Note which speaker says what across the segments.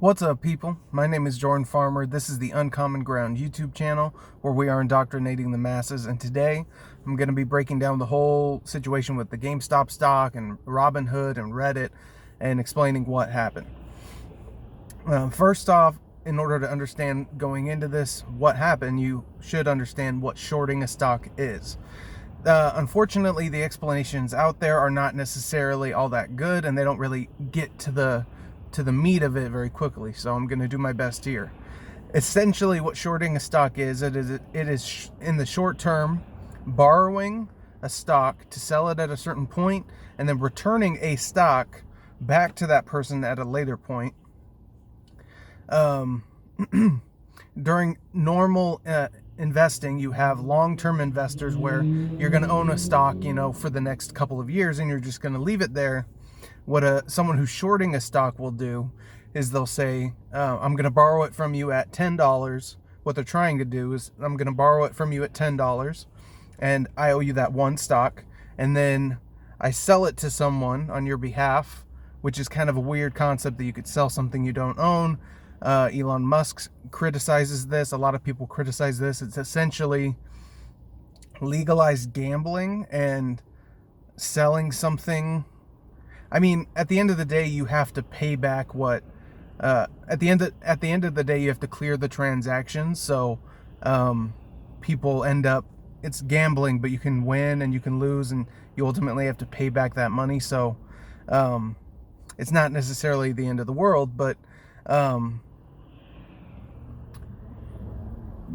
Speaker 1: What's up, people? My name is Jordan Farmer. This is the Uncommon Ground YouTube channel where we are indoctrinating the masses. And today I'm going to be breaking down the whole situation with the Gamestop stock and Robinhood and Reddit and explaining what happened. First off, in order to understand going into this what happened, you should understand what shorting a stock is. Unfortunately, the explanations out there are not necessarily all that good, and they don't really get to the meat of it very quickly. So I'm going to do my best here. Essentially, what shorting a stock is, it is in the short term borrowing a stock to sell it at a certain point, and then returning a stock back to that person at a later point. During normal investing, you have long-term investors where you're going to own a stock, for the next couple of years, and you're just going to leave it there. What someone who's shorting a stock will do is they'll say, I'm going to borrow it from you at $10. What they're trying to do is, I'm going to borrow it from you at $10, and I owe you that one stock, and then I sell it to someone on your behalf, which is kind of a weird concept that you could sell something you don't own. Elon Musk criticizes this. A lot of people criticize this. It's essentially legalized gambling and selling something. I mean, at the end of the day, you have to pay back what. At the end of the day, you have to clear the transactions. So people end up. It's gambling, but you can win and you can lose, and you ultimately have to pay back that money. So it's not necessarily the end of the world, but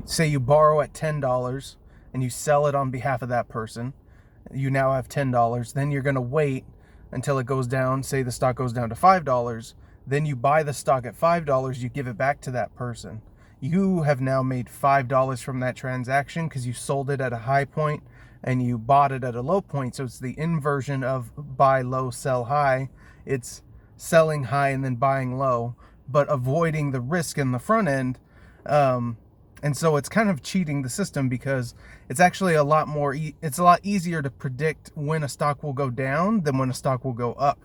Speaker 1: say you borrow at $10 and you sell it on behalf of that person, you now have $10. Then you're going to wait until it goes down. Say the stock goes down to $5. Then you buy the stock at $5. You give it back to that person. You have now made $5 from that transaction because you sold it at a high point and you bought it at a low point. So it's the inversion of buy low, sell high. It's selling high and then buying low, but avoiding the risk in the front end. And so it's kind of cheating the system because it's actually a lot easier to predict when a stock will go down than when a stock will go up.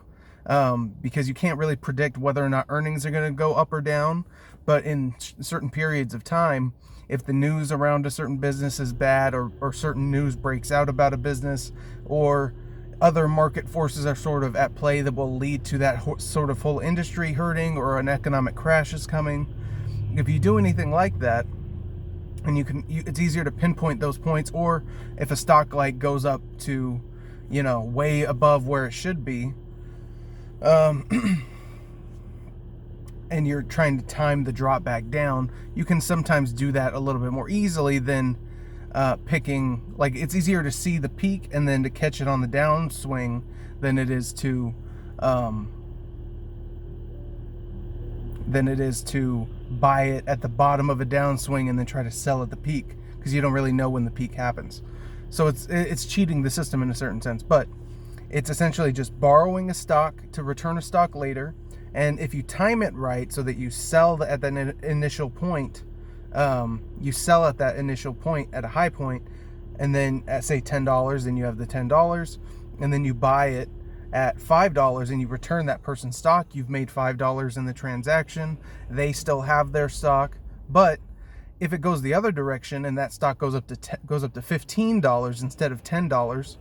Speaker 1: Because you can't really predict whether or not earnings are going to go up or down. But in certain periods of time, if the news around a certain business is bad, or certain news breaks out about a business, or other market forces are sort of at play that will lead to that sort of whole industry hurting, or an economic crash is coming. If you do anything like that, and it's easier to pinpoint those points, or if a stock like goes up to, way above where it should be, and you're trying to time the drop back down, you can sometimes do that a little bit more easily than picking, like, it's easier to see the peak and then to catch it on the downswing than it is to buy it at the bottom of a downswing and then try to sell at the peak, because you don't really know when the peak happens. So it's cheating the system in a certain sense, but it's essentially just borrowing a stock to return a stock later. And if you time it right so that you sell at that initial point, you sell at that initial point at a high point, and then at, say, $10, then you have the $10, and then you buy it at $5 and you return that person's stock. You've made $5 in the transaction. They still have their stock. But if it goes the other direction and that stock goes up to $15 instead of $10,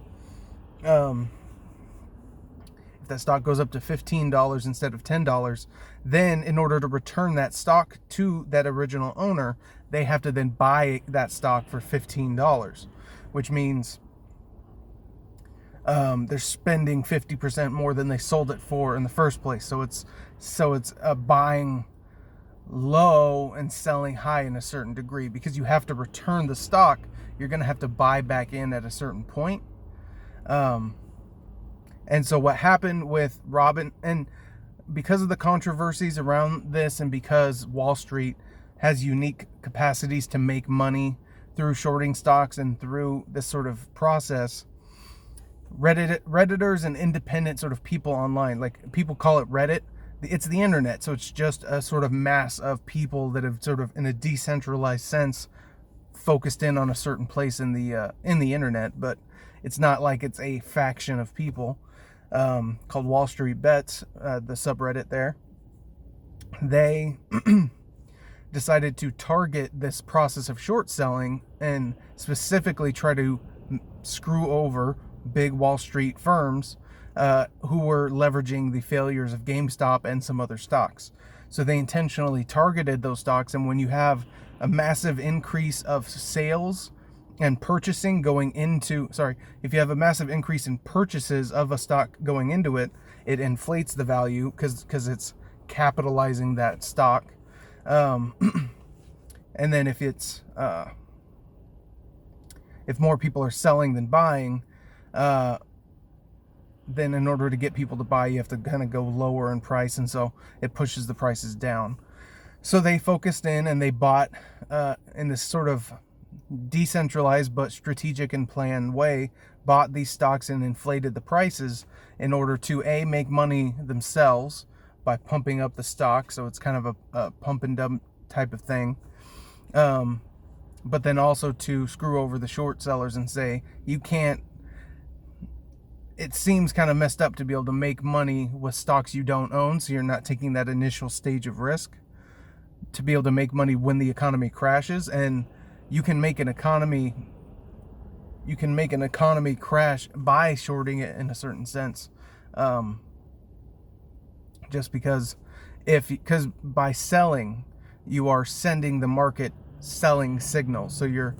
Speaker 1: if that stock goes up to $15 instead of $10, then in order to return that stock to that original owner, they have to then buy that stock for $15, which means they're spending 50% more than they sold it for in the first place. So it's buying low and selling high in a certain degree, because you have to return the stock. You're going to have to buy back in at a certain point. And so what happened with Robin, and because of the controversies around this, and because Wallstreet has unique capacities to make money through shorting stocks and through this sort of process, Redditors and independent sort of people online, like, people call it Reddit. It's the internet, so it's just a sort of mass of people that have sort of, in a decentralized sense, focused in on a certain place in the internet. But it's not like it's a faction of people, called Wall Street Bets, the subreddit there. they decided to target this process of short selling and specifically try to screw over big Wall Street firms who were leveraging the failures of GameStop and some other stocks. So they intentionally targeted those stocks, and when you have a massive increase of sales and purchasing going into, if you have a massive increase in purchases of a stock going into it, it inflates the value because it's capitalizing that stock. And then if it's if more people are selling than buying, then in order to get people to buy, you have to kind of go lower in price, and so it pushes the prices down. So they focused in and they bought in this sort of decentralized but strategic and planned way, bought these stocks and inflated the prices in order to make money themselves by pumping up the stock. So it's kind of a pump and dump type of thing. But then also to screw over the short sellers and say, you can't, it seems kind of messed up to be able to make money with stocks you don't own, so you're not taking that initial stage of risk to be able to make money when the economy crashes. And you can make an economy crash by shorting it in a certain sense, just because by selling, you are sending the market selling signals. So you're,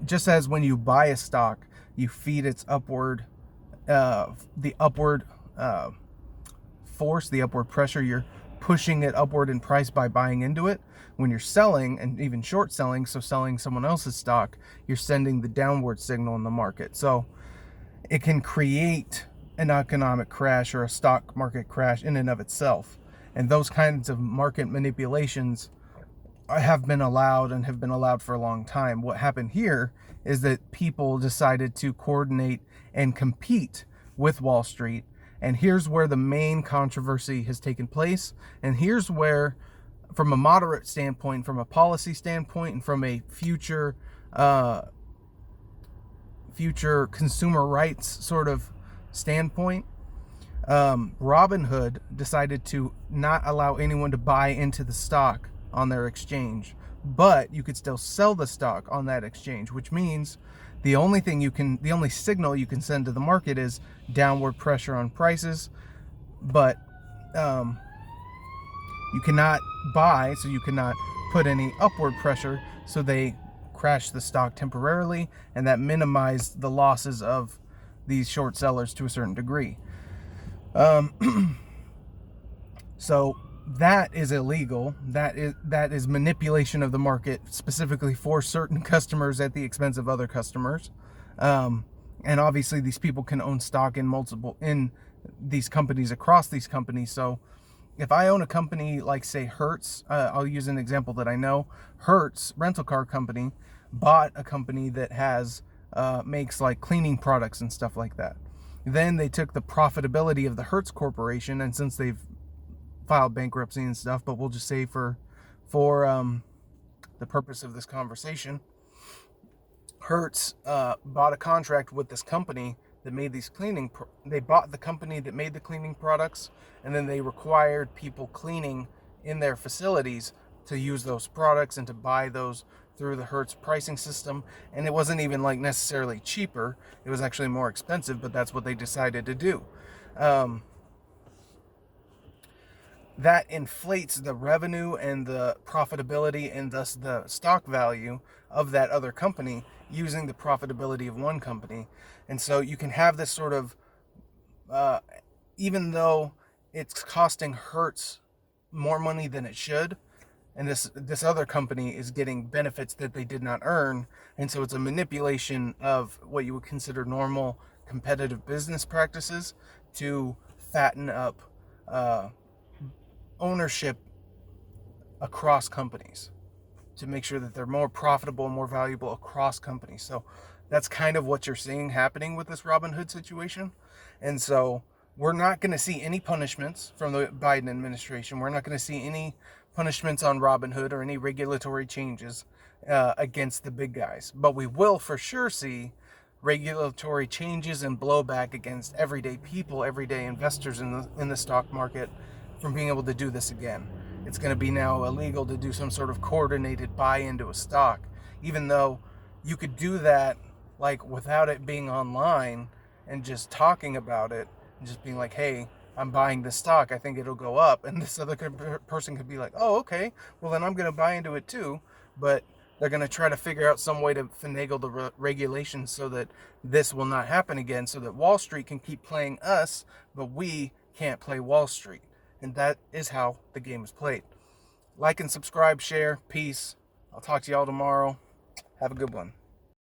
Speaker 1: just as when you buy a stock, you feed its upward force, the upward pressure, you're pushing it upward in price by buying into it. When you're selling, and even short selling, so selling someone else's stock, you're sending the downward signal in the market. So it can create an economic crash or a stock market crash in and of itself. And those kinds of market manipulations have been allowed for a long time. What happened here is that people decided to coordinate and compete with Wall Street. And here's where the main controversy has taken place. And here's where, from a moderate standpoint, from a policy standpoint, and from a future consumer rights sort of standpoint, Robinhood decided to not allow anyone to buy into the stock on their exchange, but you could still sell the stock on that exchange, which means the only signal you can send to the market is downward pressure on prices, but you cannot buy, so you cannot put any upward pressure, so they crash the stock temporarily, and that minimized the losses of these short sellers to a certain degree. So that is illegal. That is manipulation of the market, specifically for certain customers at the expense of other customers. And obviously these people can own stock in these companies, across these companies. So if I own a company like, say, Hertz, I'll use an example that I know. Hertz rental car company bought a company that has makes like cleaning products and stuff like that. Then they took the profitability of the Hertz Corporation, and since they've filed bankruptcy and stuff, but we'll just say for the purpose of this conversation, Hertz bought a contract with this company that made these they bought the company that made the cleaning products, and then they required people cleaning in their facilities to use those products and to buy those through the Hertz pricing system. And it wasn't even like necessarily cheaper, it was actually more expensive, but that's what they decided to do. That inflates the revenue and the profitability, and thus the stock value of that other company using the profitability of one company. And so you can have this sort of, even though it's costing Hertz more money than it should, and this other company is getting benefits that they did not earn, and so it's a manipulation of what you would consider normal competitive business practices to fatten up ownership across companies, to make sure that they're more profitable and more valuable across companies. So that's kind of what you're seeing happening with this Robinhood situation. And so we're not going to see any punishments from the Biden administration. We're not going to see any punishments on Robinhood or any regulatory changes against the big guys. But we will for sure see regulatory changes and blowback against everyday people, everyday investors in the stock market, from being able to do this again. it's going to be now illegal to do some sort of coordinated buy into a stock, even though you could do that like without it being online and just talking about it and just being like, hey, I'm buying this stock, I think it'll go up, and this other person could be like, oh, okay, well then I'm going to buy into it too. But they're going to try to figure out some way to finagle the regulations so that this will not happen again, so that Wall Street can keep playing us, but we can't play Wall Street. And that is how the game is played. Like and subscribe, share, peace. I'll talk to y'all tomorrow. Have a good one.